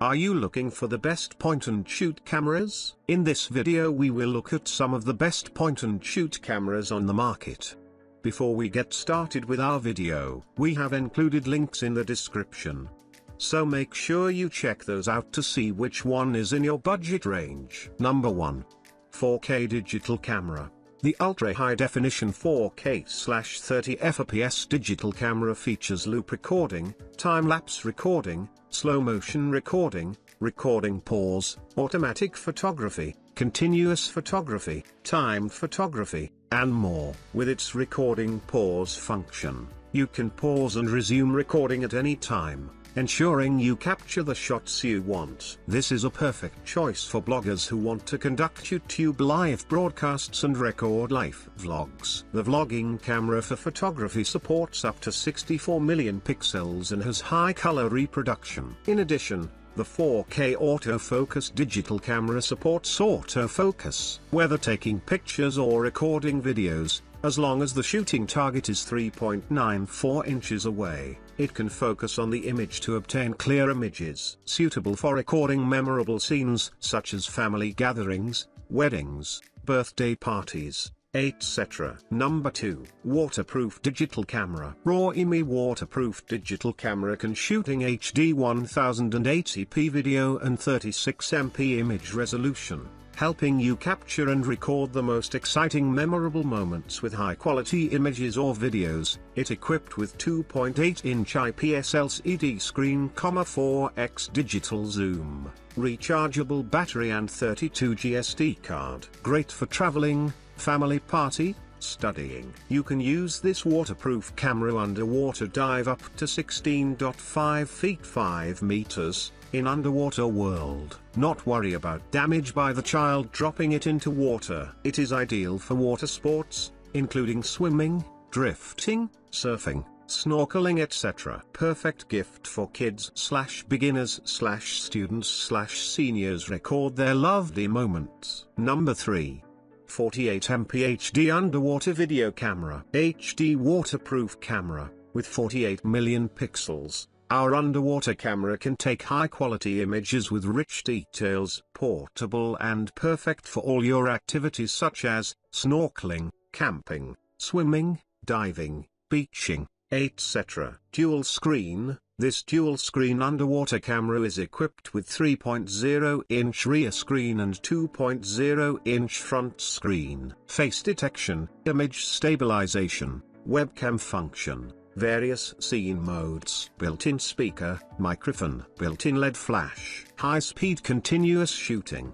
Are you looking for the best point-and-shoot cameras? In this video we will look at some of the best point-and-shoot cameras on the market. Before we get started with our video, we have included links in the description. So make sure you check those out to see which one is in your budget range. Number 1. 4K digital camera. The ultra-high-definition 4K/30 fps digital camera features loop recording, time-lapse recording, slow-motion recording, recording pause, automatic photography, continuous photography, timed photography, and more. With its recording pause function, you can pause and resume recording at any time, ensuring you capture the shots you want. This is a perfect choice for bloggers who want to conduct YouTube live broadcasts and record live vlogs. The vlogging camera for photography supports up to 64 million pixels and has high color reproduction. In addition, the 4K autofocus digital camera supports autofocus, whether taking pictures or recording videos. As long as the shooting target is 3.94 inches away, it can focus on the image to obtain clear images, suitable for recording memorable scenes such as family gatherings, weddings, birthday parties, etc. Number 2. Waterproof digital camera. RAW-IMI waterproof digital camera can shoot in HD 1080p video and 36MP image resolution, helping you capture and record the most exciting memorable moments with high-quality images or videos. It equipped with 2.8-inch IPS LCD screen, 4x digital zoom, rechargeable battery and 32GB SD card. Great for traveling, family party, studying. You can use this waterproof camera underwater dive up to 16.5 feet 5 meters. In underwater world. Not worry about damage by the child dropping it into water. It is ideal for water sports, including swimming, drifting, surfing, snorkeling, etc. Perfect gift for kids/beginners/students/seniors. Record their lovely moments. Number 3. 48MP HD underwater video camera. HD waterproof camera, with 48 million pixels. Our underwater camera can take high-quality images with rich details, portable and perfect for all your activities such as snorkeling, camping, swimming, diving, beaching, etc. Dual screen. This dual-screen underwater camera is equipped with 3.0-inch rear screen and 2.0-inch front screen. Face detection, image stabilization, webcam function, various scene modes, built-in speaker, microphone, built-in LED flash, high-speed continuous shooting,